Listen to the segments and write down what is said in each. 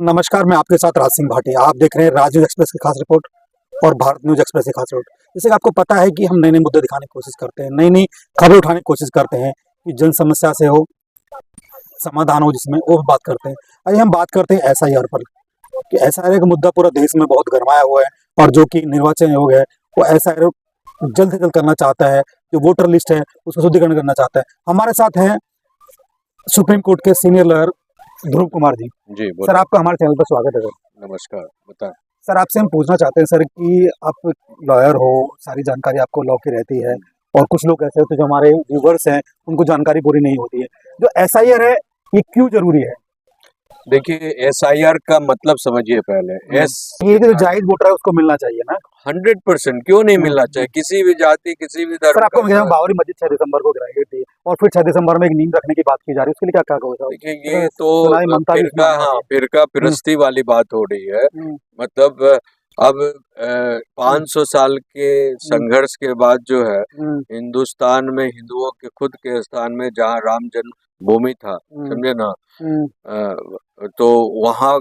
नमस्कार, मैं आपके साथ राज सिंह भाटिया। आप देख रहे हैं राज न्यूज़ एक्सप्रेस की खास रिपोर्ट और भारत न्यूज़ एक्सप्रेस की खास रिपोर्ट। जैसे कि आपको पता है कि हम नए-नए मुद्दे दिखाने की कोशिश करते हैं, नई-नई खबरें उठाने की कोशिश करते हैं कि जन समस्या से हो, समाधान हो जिसमें, वो बात करते हैं। आइए हम बात करते हैं एसआईआर पर कि एसआईआर का मुद्दा पूरा देश में बहुत गरमाया हुआ है और जो कि निर्वाचन आयोग है, वो एसआईआर जल्द से जल्द करना चाहता है। जो वोटर लिस्ट है, उसका शुद्धिकरण करना चाहता है। हमारे साथ हैं सुप्रीम कोर्ट के सीनियर लॉयर ध्रुव कुमार जी। जी, सर, आपका हमारे चैनल पर स्वागत है सर। नमस्कार, बताएँ। सर, आपसे हम पूछना चाहते हैं सर कि आप लॉयर हो, सारी जानकारी आपको लॉ की रहती है और कुछ लोग ऐसे होते हैं जो हमारे व्यूवर्स हैं, उनको जानकारी पूरी नहीं होती है। जो एसआईआर है, ये क्यों ज़रूरी है? देखिए, एसआईआर का मतलब समझिए पहले। ये जो जायज़ वोटर है उसको मिलना चाहिए ना? 100% क्यों नहीं मिलना चाहिए? किसी भी जाति, किसी भी सर, धर्म आपको का। बाबरी मस्जिद 6 दिसंबर को गिराई गई थी और फिर 6 दिसंबर में एक नींद रखने की बात की जा रही है, उसके लिए क्या कहोगे साहब? देखिए, ये तो सुना है ममता भी इसमें फिरका, आने वाली हाँ, है। फिरका फिरस्ती वाली बात हो रही है। मतलब अब 500 साल के संघर्ष के बाद जो है, हिंदुस्तान में हिंदुओं के खुद के स्थान में जहाँ राम जन्मभूमि था, समझे ना? तो वहाँ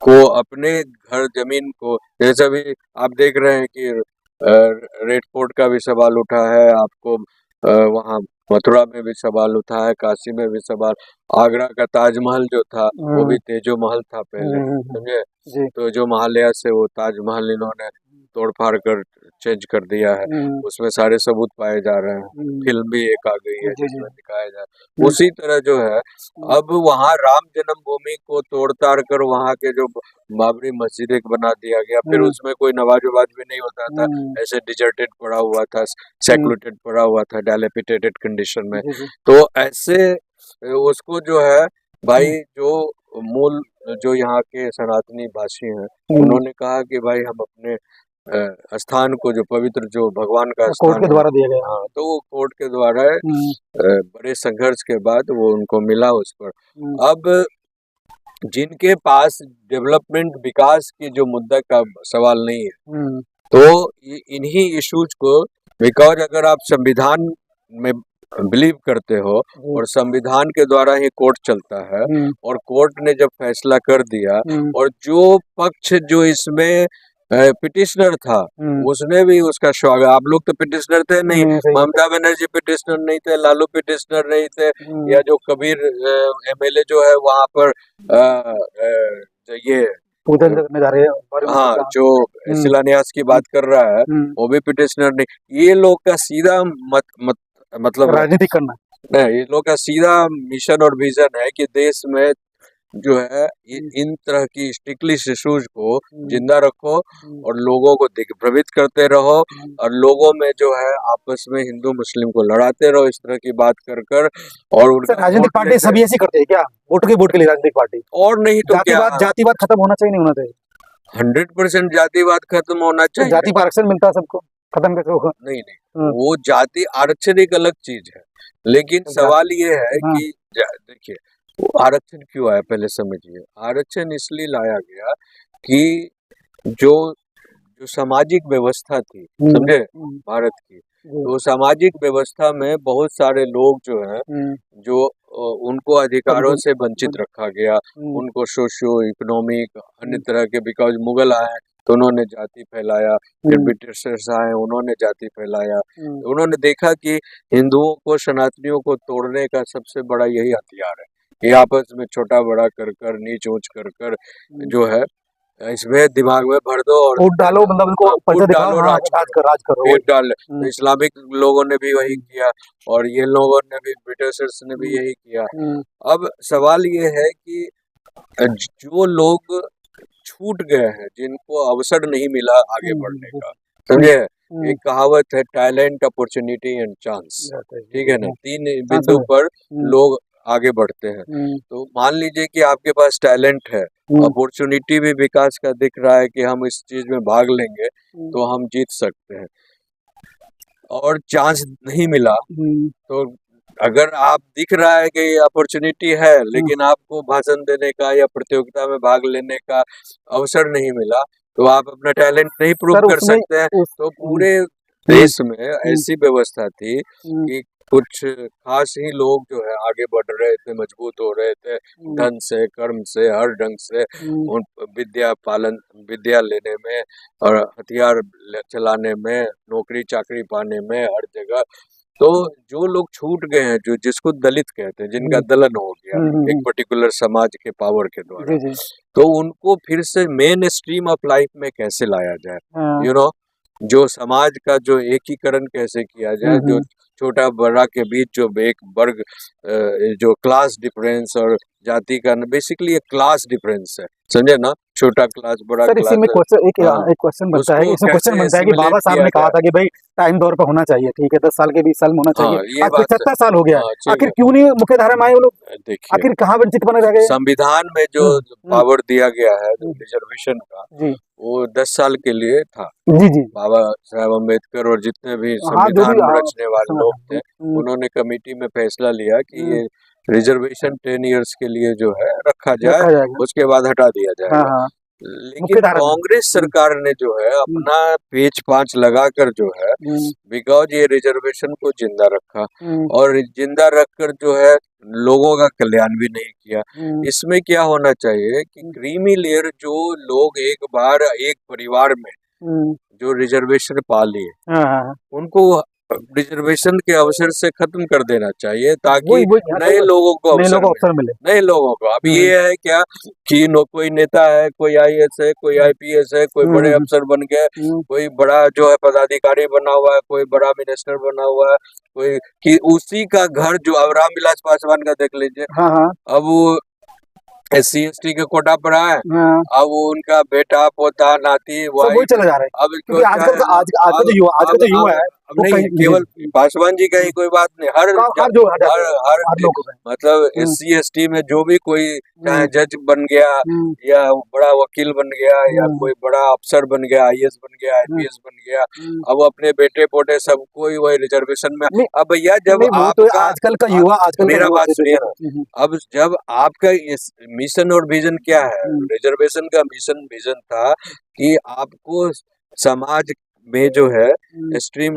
को अपने घर जमीन को, जैसे भी आप देख रहे हैं कि रेड फोर्ट का भी सवाल उठा है, आपको वहाँ मथुरा में भी सवाल उठा है, काशी में भी सवाल, आगरा का ताजमहल जो था वो भी तेजो महल था पहले, समझे? तो जो महालया से वो ताजमहल इन्होंने तोड़ फाड़ कर चेंज कर दिया है, उसमें सारे सबूत पाए जा रहे हैं। फिल्म भी एक आ गई है जिसमें दिखाया जा रहा है। उसी तरह जो है, अब वहाँ राम जन्मभूमि को तोड़ ताड़ कर वहाँ के जो बाबरी मस्जिद एक बना दिया गया, फिर उसमें कोई नमाज वमाज भी नहीं होता था, ऐसे डिजर्टेड पड़ा हुआ था, सेक्लूटेड पड़ा हुआ था, डायलेपिटेटेड कंडीशन में। तो ऐसे उसको जो है भाई, जो मूल जो यहाँ के सनातनी भाषी हैं, उन्होंने कहा कि भाई हम अपने स्थान को, जो पवित्र, जो भगवान का कोर्ट स्थान के है, द्वारा दिया गया। हाँ, तो वो कोर्ट के द्वारा बड़े संघर्ष के बाद वो उनको मिला उस पर। अब जिनके पास डेवलपमेंट, विकास की जो मुद्दा का सवाल नहीं है, तो इन्हीं इश्यूज को, बिकॉज अगर आप संविधान में बिलीव करते हो और संविधान के द्वारा ही कोर्ट चलता है, और कोर्ट ने जब फैसला कर दिया, और जो पक्ष जो इसमें पिटिशनर था, उसने भी उसका स्वागत। आप लोग तो पिटिशनर थे नहीं, ममता बनर्जी पिटिशनर नहीं थे, लालू पिटिशनर नहीं थे, या जो कबीर एमएलए जो है वहां पर ये पूजन करने जा रहे हैं। हाँ, जो शिलान्यास की बात कर रहा है, वो भी पिटिशनर नहीं। ये लोग का सीधा मतलब राजनीति करना नहीं, ये लोग का सीधा मिशन और विजन है कि देश में जो है इन तरह की स्ट्रिक्टली इश्यूज को जिंदा रखो और लोगों को दिग्भ्रमित करते रहो, और लोगों में जो है आपस में हिंदू मुस्लिम को लड़ाते रहो, इस तरह की बात कर कर। और उनका राजनीतिक पार्टी सभी ऐसी करते हैं क्या? वोट के लिए राजनीतिक पार्टी, और नहीं तो क्या? जातिवाद खत्म होना चाहिए, नहीं होना चाहिए? 100% जातिवाद खत्म होना चाहिए। जाति पर आरक्षण मिलता है सबको, खत्म कैसे होगा? नहीं, वो जाति आरक्षण एक अलग चीज है, लेकिन सवाल ये है कि देखिए, वो आरक्षण क्यों आया पहले समझिए। आरक्षण इसलिए लाया गया कि जो जो सामाजिक व्यवस्था थी, समझे, भारत की, तो सामाजिक व्यवस्था में बहुत सारे लोग जो हैं, जो उनको अधिकारों से वंचित रखा गया, उनको सोशियो इकोनॉमिक अन्य तरह के, बिकॉज मुगल आए तो उन्होंने जाति फैलाया, फिर ब्रिटिशर्स आए उन्होंने जाति फैलाया। उन्होंने देखा कि हिंदुओं को, सनातनियों को तोड़ने का सबसे बड़ा यही हथियार है कि आपस में छोटा बड़ा कर कर, नीच ऊंच कर कर जो है, इसमें दिमाग में भर दो और वोट डालो, मतलब उनको पैसा दिखाओ, डालो, राज करो। फिर डाल, तो इस्लामिक लोगों ने भी वही किया, और ये लोगों ने भी, ब्रिटिशर्स ने भी यही किया। अब सवाल ये है कि जो लोग छूट गए हैं, जिनको अवसर नहीं मिला आगे बढ़ने का, समझे, एक कहावत है, टैलेंट, अपॉर्चुनिटी एंड चांस, ठीक है ना? 3 बिंदु पर लोग आगे बढ़ते हैं। तो मान लीजिए कि आपके पास टैलेंट है, अपॉर्चुनिटी भी विकास का दिख रहा है कि हम इस चीज में भाग लेंगे तो हम जीत सकते हैं, और चांस नहीं मिला, तो अगर आप दिख रहा है कि अपॉर्चुनिटी है, लेकिन आपको भाषण देने का या प्रतियोगिता में भाग लेने का अवसर नहीं मिला, तो आप अपना टैलेंट नहीं प्रूव कर सकते हैं। तो पूरे देश में ऐसी व्यवस्था थी कि कुछ खास ही लोग जो है आगे बढ़ रहे थे, मजबूत हो रहे थे, धन से, कर्म से, हर ढंग से, उन विद्या लेने में और हथियार चलाने में, नौकरी चाकरी पाने में, हर जगह। तो जो लोग छूट गए हैं, जो जिसको दलित कहते हैं, जिनका दलन हो गया एक पर्टिकुलर समाज के पावर के द्वारा, जी जी तो उनको फिर से मेन स्ट्रीम ऑफ लाइफ में कैसे लाया जाए, हाँ, यू नो जो समाज का जो एकीकरण कैसे किया जाए, जो छोटा बड़ा के बीच जो एक वर्ग जो क्लास डिफरेंस और जाति का बेसिकली एक क्लास डिफरेंस है, समझे ना, छोटा क्लास बड़ा सर इसी क्लास। में क्वेश्चन हाँ, एक क्वेश्चन बनता है, उसको इसमें क्वेश्चन कैसे बनता है कि एसिमिलेट बाबा साहब किया ने कहा जाए। था कि भाई टाइम दौर पर होना चाहिए, ठीक है, 10 साल के 20 साल में होना चाहिए। हाँ, ये आज बात 75 साल हो गया है, हाँ, ठीक आखिर है। क्यों नहीं मुख्य धारा में आए वो लोग? देखिए, आखिर कहाँ वंचित बने रह गए? संविधान में जो हम्म, पावर दिया गया है हम्म, रिजर्वेशन का, जी वो 10 साल के लिए था। जी जी बाबा साहेब अम्बेडकर और जितने भी हाँ, जो भी संविधान रचने वाले लोग थे, हम्म, उन्होंने कमेटी में फैसला लिया कि हम्म, ये रिजर्वेशन 10 इयर्स के लिए जो है रखा जाए, रखा जाएगा। उसके बाद हटा दिया हाँ जाएगा। हाँ, लेकिन मुख्य धारा में। कांग्रेस सरकार ने जो है हम्म, अपना पेच 5 लगाकर जो है, हम्म, बिकॉज ये रिजर्वेशन को जिंदा रखा हम्म, और जिंदा रखकर जो है लोगों का कल्याण भी नहीं किया। हम्म, इसमें क्या होना चाहिए कि हम्म, क्रीमी लेयर जो लोग एक बार एक परिवार में हम्म, जो रिजर्वेशन पा लिए, हाँ हाँ, उनको रिजर्वेशन के अवसर से खत्म कर देना चाहिए, ताकि वही वही हाँ, सही नए बात। लोगों को नए अवसर लोगों को मिले। अवसर मिले। नए लोगों को अब हम्म, ये है क्या कि कोई नेता है, कोई आईएएस है, कोई आईपीएस है, कोई हम्म, बड़े अफसर बन गए, हम्म, कोई बड़ा जो है पदाधिकारी बना हुआ है, कोई बड़ा मिनिस्टर बना हुआ है, कोई कि उसी का घर जो अब रामविलास पासवान का देख लीजिए, हाँ हाँ अब वो SC/ST के कोटा पर आए, हाँ, अब वो उनका बेटा पोता नाती सब वही वाइफ, चले जा रहे हैं, अब क्योंकि आजकल का आज का जो युवा है अब वो नहीं कहीं जी केवल पासवान जी का ही कोई बात नहीं, हर जो हर हर जाते हैं, हर हर लोगों का। मतलब हम्म, SC/ST में जो भी कोई चाहे हम्म, जज बन गया हम्म, या बड़ा वकील बन गया या हम्म, कोई बड़ा अफसर बन गया, आईएएस बन गया, हम्म, आईपीएस बन गया, हम्म। अब अपने बेटे पोटे सबको ही वही रिजर्वेशन में। नहीं अब भैया जब नहीं, वो तो आपका आजकल का मेरा युवा बात जी सुनिए जी ना, जी अब जब आपका इस मिशन और विजन क्या है, हम्म, रिजर्वेशन का मिशन विजन था कि आपको समाज में जो है हम्म, स्ट्रीम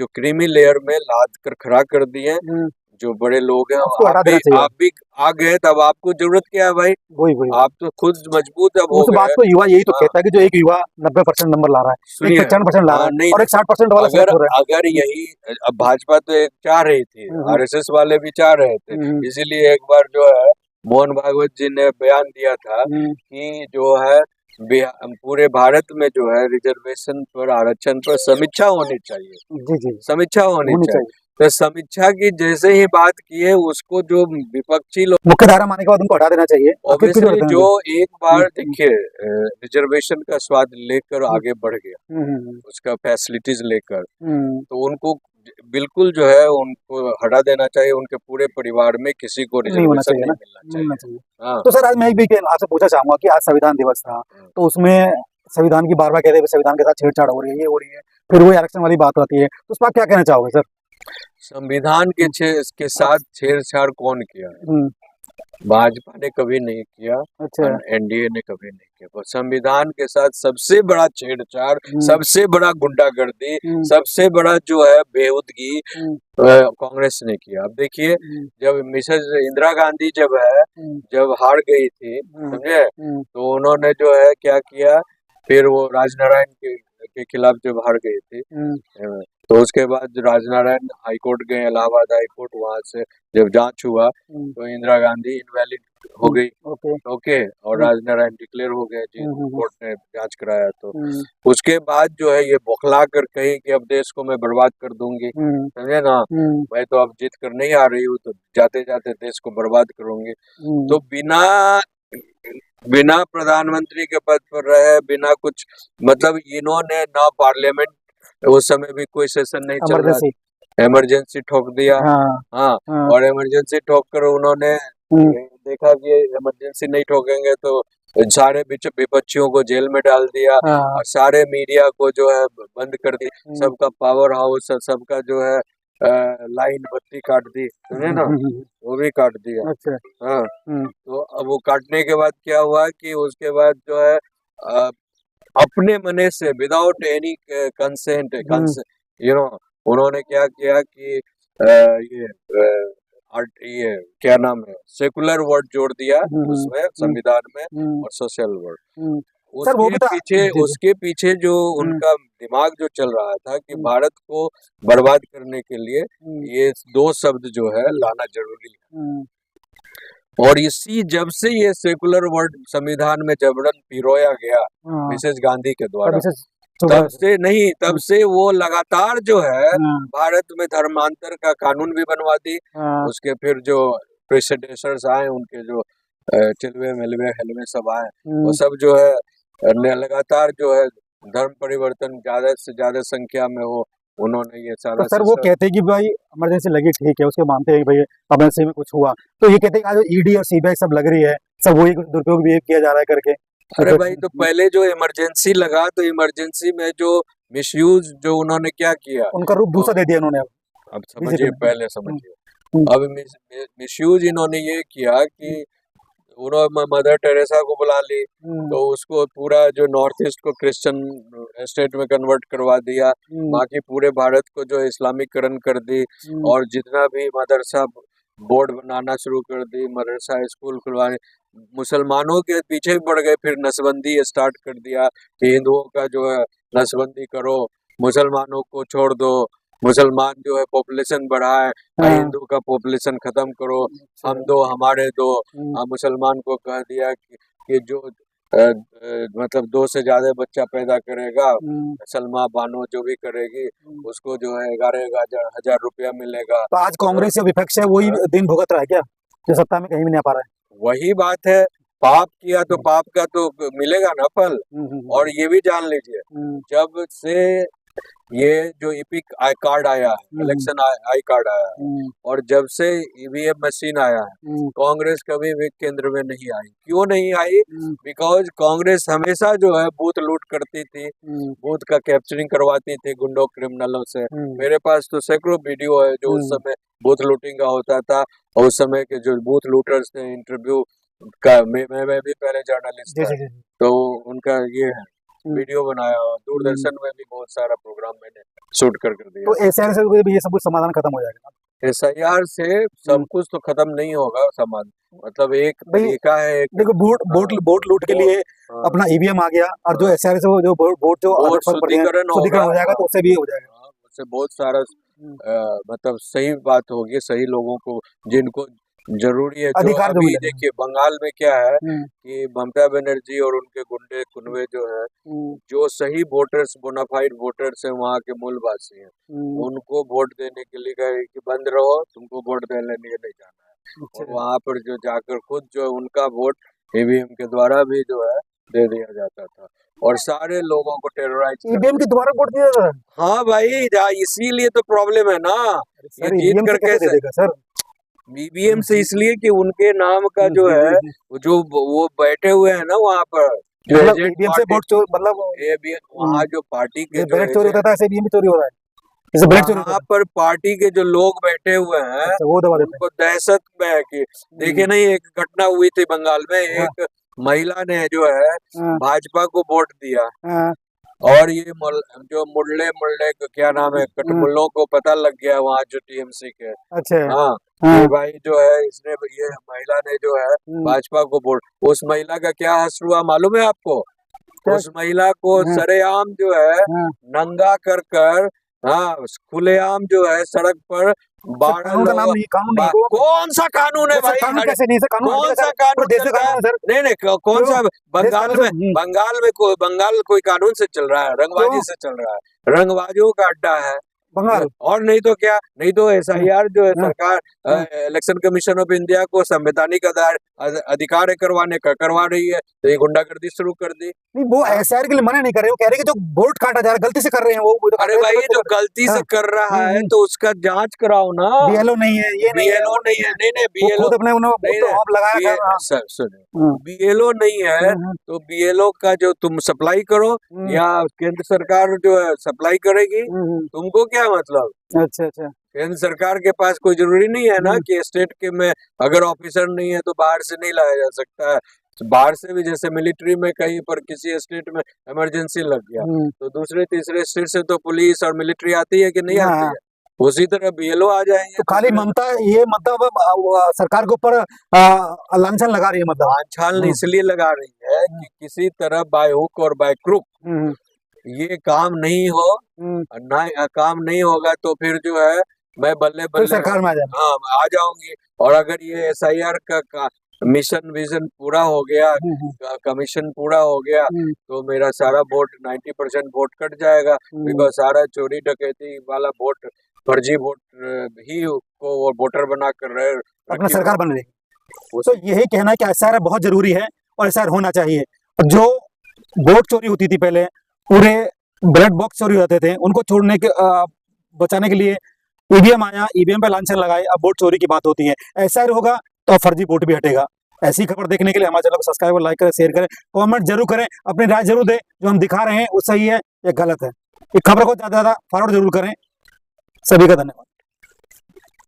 जो क्रीमी लेयर में लाद कर खड़ा कर दिए, हम्म, जो बड़े लोग हैं, उसको हटा देना चाहिए। आप भी आ गए, तब आपको जरूरत क्या है भाई, वही वही आप तो खुद मजबूत अब हो उस बात गए। को युवा यही तो हाँ, कहता है कि जो एक युवा 90% नंबर ला रहा है, एक सुनिए, 95% ला रहा हाँ, है नहीं और एक 60% वाला अगर सिलेक्ट हो रहा अगर है। यही अब भाजपा तो एक चाह रही थी, हम्म, आरएसएस वाले भी चाह रहे थे, हम्म, इसीलिए एक बार जो है मोहन भागवत जी ने बयान दिया था हम्म, कि जो है पूरे भारत में जो है रिजर्वेशन पर आरक्षण पर समीक्षा होनी चाहिए, जी जी समीक्षा होनी होनी चाहिए। चाहिए। तो समीक्षा की जैसे ही बात की है, उसको जो विपक्षी लोग मुख्य धारा माने के बाद उनको हटा देना चाहिए, आखिर क्यों ऑब्वियसली जरूरत है जो मुझे? एक बार देखिए रिजर्वेशन का स्वाद लेकर हम्म, आगे बढ़ गया, हम्म, उसका फैसिलिटीज लेकर, हम्म, तो उनको बिल्कुल जो है उनको हटा देना चाहिए, उनके पूरे परिवार में किसी को नहीं होना रिजर्वेशन चाहिए नहीं ना, मिलना नहीं होना चाहिए। चाहिए। हाँ, तो सर आज मैं भी आपसे पूछना चाहूंगा कि आज संविधान दिवस था, हाँ। तो उसमें संविधान की बार बार कहते हैं संविधान के साथ छेड़छाड़ हो रही है, ये हो रही है, फिर वही आरक्षण वाली बात आती है, तो उस पर आप क्या कहना चाहोगे सर? संविधान हम्म, के साथ छेड़छाड़ कौन किया है? हम्म, भाजपा ने कभी नहीं किया अच्छा, और एनडीए ने कभी नहीं किया, पर संविधान के साथ सबसे बड़ा छेड़छाड़, हम्म, सबसे बड़ा गुंडागर्दी, हम्म, सबसे बड़ा जो है बेहूदगी हम्म, कांग्रेस ने किया। अब देखिए, हम्म, जब मिसेज इंदिरा गांधी हम्म, जब हार गई थी, हम्म, समझे, हम्म, तो उन्होंने जो है क्या किया, फिर वो राजनारायण के खिलाफ जब हार गई थी, हम्म, तो उसके बाद राजनारायण हाई कोर्ट गए, इलाहाबाद हाई कोर्ट, वहां से जब जांच हुआ हम्म, तो इंदिरा गांधी इनवैलिड हो गई। ओके, ओके, और हम्म, राजनारायण डिक्लेयर हो गए जी, हम्म, कोर्ट ने जांच कराया तो हम्म, उसके बाद जो है ये बौखला कर कही कि अब देश को मैं बर्बाद कर दूंगी, हम्म, समझे ना, हम्म, मैं तो अब जीत कर नहीं आ रही हूँ, तो जाते जाते देश को बर्बाद करूंगी। हम्म, तो बिना बिना प्रधानमंत्री के पद पर रहे, बिना कुछ मतलब इन्होंने ना पार्लियामेंट उस समय भी कोई सेशन नहीं चल रहा इमरजेंसी, था, इमरजेंसी ठोक दिया। हाँ हाँ, हाँ, और इमरजेंसी ठोक कर उन्होंने हम्म, देखा कि इमरजेंसी नहीं ठोकेंगे तो सारे विपक्षियों को जेल में डाल दिया हाँ, और सारे मीडिया को जो है बंद कर दिया, हम्म, सबका पावर हाउस, सबका जो है लाइन बत्ती काट दी, समझे ना, वो भी काट दिया। अच्छा, हाँ, हम्म, तो अब वो काटने के बाद क्या हुआ कि उसके बाद जो है अ, अपने मने से without any consent hmm, you know उन्होंने क्या किया कि ये क्या नाम है, सेकुलर वर्ड जोड़ दिया उसमें हम्म, संविधान में, हम्म, और सोशल वर्ड। हम्म। सर वो भी तो जी जी। उसके पीछे जो हम्म, उनका दिमाग जो चल रहा था कि हम्म, भारत को बर्बाद करने के लिए हम्म, ये दो शब्द जो है लाना जरूरी है। हम्म, और इसी जब से ये सेकुलर वर्ड संविधान में जबरन पिरोया गया हाँ, मिसेस गांधी के द्वारा, तभी से चुका है। तब से वो लगातार जो है हाँ, भारत में धर्मांतर का कानून भी बनवा दी। हाँ, उसके फिर जो प्रेसिडेंसर्स आए, उनके जो टिलवे मिलवे हलवे सब आए, वो हम्म। सब जो है लगातार जो है धर्म परिवर्तन ज्यादा से ज्यादा संख्या में हो, उन्होंने ये तो सारा सर वो सिस्टम। कहते हैं कि भाई इमरजेंसी लगी, ठीक है, उसके मानते हैं कि भाई इमरजेंसी में कुछ हुआ, तो ये कहते हैं कि आज ईडी और सीबीआई सब लग रही है, सब वही कुछ दुरुपयोग भी किया जा रहा है करके, तो अरे फिर भाई, तो पहले जो इमरजेंसी लगा, तो इमरजेंसी में जो मिसयूज जो उन्होंने क्या किया, उनका रूप तो दूसरा दे दिया उन्होंने अब अब बीजेपी समझिए, ने। पहले समझिए। हम्म, अब मिसयूज इन्होंने ये किया कि उन्होंने मदर टेरेसा को बुला ली, हम्म, तो उसको पूरा जो नॉर्थ ईस्ट को क्रिश्चियन स्टेट में कन्वर्ट करवा दिया, हम्म, बाकी पूरे भारत को जो इस्लामीकरण कर दी, हम्म, और जितना भी मदरसा बोर्ड बनाना शुरू कर दी, मदरसा स्कूल खुलवाने, मुसलमानों के पीछे भी पड़ गए, फिर नसबंदी स्टार्ट कर दिया कि हिंदुओं का जो है नसबंदी करो, मुसलमानों को छोड़ दो, मुसलमान जो है पॉपुलेशन बढ़ाए, हाँ, हिंदू का पॉपुलेशन खत्म करो, अच्छा, हम दो हमारे दो। हम्म, मुसलमान को कह दिया कि जो मतलब दो से ज्यादा बच्चा पैदा करेगा, हम्म, सलमा बानो जो भी करेगी, हम्म। उसको जो है 11,000 रुपया मिलेगा। तो आज हाँ, कांग्रेस या विपक्ष है वही हाँ, दिन भुगत रहा है क्या, जो सत्ता में कहीं भी नहीं आ पा रहा वही बात है। पाप किया तो है। पाप का तो मिलेगा ना फल। हम्म, और ये भी जान लीजिए, हम्म, जब से ये जो इपिक आई कार्ड आया है, हम्म, इलेक्शन आई कार्ड आया है, हम्म, और जब से ईवीएम मशीन आया है, हम्म, कांग्रेस कभी भी केंद्र में नहीं आई। क्यों नहीं आई? हम्म, बिकॉज कांग्रेस हमेशा जो है बूथ लूट करती थी, हम्म, बूथ का कैप्चरिंग करवाती थी गुंडों क्रिमिनलों से। हम्म, मेरे पास तो सैकड़ों वीडियो है जो उस हम्म, समय बूथ लूटिंग का होता था, और उस समय के जो बूथ लूटर्स थे इंटरव्यू का, मैं भी पहले जर्नलिस्ट जी था, जी जी। तो उनका ये है हम्म, वीडियो बनाया, और हम्म। दूरदर्शन में भी बहुत सारा प्रोग्राम मैंने शूट कर दिया। तो एसआर से भी ये सब कुछ समाधान खत्म हो जाएगा। एसआईआर से सब हम्म, कुछ तो खत्म नहीं होगा समाज, मतलब एक भाई तरीका है, एक देखो, वोट वोट हाँ, वोट लूट के वो लिए हाँ, अपना ईवीएम आ गया, और जो हाँ, एसआर से वो जो वोट जो अलग वोट थलग पड़ गए, शुद्धिकरण होगा, शुद्धिकरण हो जाएगा, हाँ, तो उससे भी हो जाएगा। हाँ, उससे बहुत सारा हम्म, मतलब सही बात होगी, सही लोगों को जिनको जरूरी है। जो अधिकार जो अभी मिलेगा। देखिए बंगाल में क्या है हम्म, कि ममता बनर्जी और उनके गुंडे कुनवे जो है, हम्म, जो सही वोटर्स, बोनाफाइड वोटर्स हैं, वहाँ के मूलवासी हैं, हम्म, उनको वोट देने के लिए कहे कि बंद रहो, तुमको वोट देने के लिए नहीं जाना है। और अच्छा। वहाँ पर जो जाकर खुद जो है उनका वोट ईवीएम के द्वारा भी जो है दे दिया जाता था, और सारे लोगों को टेरराइज कर ईवीएम के दिया। द्वारा वोट दिया था? हाँ भाई, इसीलिए तो प्रॉब्लम है ना। अरे ये सर, जीत ईवीएम कर से कैसे दे कैसे, देगा सर? ईवीएम से इसलिए कि उनके नाम का जो जी है, जी जी। वो बैठे हुए हैं ना वहाँ पर, जो मतलब एजेंट ईवीएम से पार्टी, वोट चोर, मतलब ये भी वहाँ जो पार्टी के जैसे जो बैलेट चोरी एजेंट, होता था, ऐसे ईवीएम भी चोरी हो रहा है, जैसे बैलेट चोरी वहाँ होता था। पर पार्टी के जो लोग बैठे हुए हैं, अच्छा, वो दबा देते हैं। उनको दहशत में है कि हम्म, देखे नहीं, एक घटना हुई थी बंगाल में, हाँ, एक महिला ने जो है हाँ, भाजपा को वोट दिया, हाँ, और ये जो मुल्ले मुल्ले को क्या नाम है, हाँ, कटमुल्लों को पता लग गया वहाँ जो टीएमसी के, अच्छा, हाँ, हाँ, कि भाई जो है इसने, ये महिला ने जो है हम्म, भाजपा को वोट, उस महिला का क्या हश्र हुआ मालूम है आपको? क्या? उस महिला को हाँ, सरेआम जो है हाँ। नंगा कर, हाँ, खुलेआम जो है सड़क पर सर, 12 कानून का नाम लोग, नहीं, कानून नहीं है वो। कौन सा कानून है वो सर भाई? कानून कैसे नहीं है सर, कानून हर कौन जगह सा सर, पूरे कानून देश चल में रहा है? कानून है सर। नहीं नहीं, कौन क्यों? सा? देश बंगाल कानून से में, बंगाल कोई कानून से चल रहा है? क्यों? रंगबाजी से चल रहा है, रंगबाजों का अड्डा है। बंगाल। और नहीं तो क्या, नहीं तो हाँ, एसआईआर जो है, हाँ, सरकार हाँ। इलेक्शन कमीशन ऑफ इंडिया को संवैधानिक अधिकार है करवाने का, करवा रही है, तो ये गुंडागर्दी शुरू कर दी। नहीं, वो हाँ, एसआर के लिए मना नहीं कर रहे, वो कह रहे हैं कि जो वोट काटा जा रहा है गलती से कर रहे हैं, वो जो काट अरे रहे हैं भाई, तो जो उसको गलती हाँ, से कर रहा है तो उसका जांच कराओ ना। बीएलओ नहीं है, ये नहीं है, बीएलओ वो नहीं नहीं है, है, नहीं नहीं, वो बीएलओ खुद अपने उन्होंने नहीं तो है, आप लगाया बी घर। हाँ, सर सुनो, हाँ, बीएलओ नहीं है, हाँ, तो बीएलओ का जो तुम सप्लाई करो, हम्म, या केंद्र सरकार जो है सप्लाई करेगी, हम्म, तुमको क्या मतलब? अच्छा अच्छा। केंद्र सरकार के पास कोई जरूरी नहीं है ना हम्म, कि स्टेट के में अगर ऑफिसर नहीं है तो बाहर से नहीं लाया जा सकता है। तो बाहर से भी, जैसे मिलिट्री में कहीं पर किसी स्टेट में इमरजेंसी लग गया, हम्म, तो दूसरे तीसरे स्टेट से तो पुलिस और मिलिट्री आती है कि नहीं हाँ आती हाँ, है? उसी तरह बीएलओ आ जाएंगे। तो खाली ममता ये मतलब सरकार के ऊपर लांछन लगा रही है, मतलब लांछन इसलिए लगा रही है कि किसी तरह बाय हुक और बाय क्रुक ये काम नहीं हो, ना काम नहीं होगा तो फिर जो है मैं बल्ले फिर बल्ले सरकार में आ जाए। हाँ आ जाऊंगी। और अगर ये एसआईआर का मिशन विजन पूरा हो गया, कमीशन पूरा हो गया, तो मेरा सारा वोट 90% वोट कट जाएगा, बिकॉज सारा चोरी डकैती वाला वोट, फर्जी वोट ही को वो वोटर बना कर रहे अपना सरकार बन रही है। तो यही कहना है कि एसआईआर बहुत जरूरी है और एसआईआर होना चाहिए। जो वोट चोरी होती थी पहले, पूरे बैलेट बॉक्स चोरी होते थे, उनको छोड़ने के बचाने के लिए ईवीएम आया, ईवीएम पे लांछन लगाए, अब वोट चोरी की बात होती है। एसआईआर होगा तो फर्जी वोट भी हटेगा। ऐसी खबर देखने के लिए हमारे चैनल को सब्सक्राइब और लाइक करें, शेयर करें, कमेंट जरूर करें, अपनी राय जरूर दें, जो हम दिखा रहे हैं वो सही है या गलत है। इस खबर को ज्यादा फॉरवर्ड जरूर करें। सभी का धन्यवाद।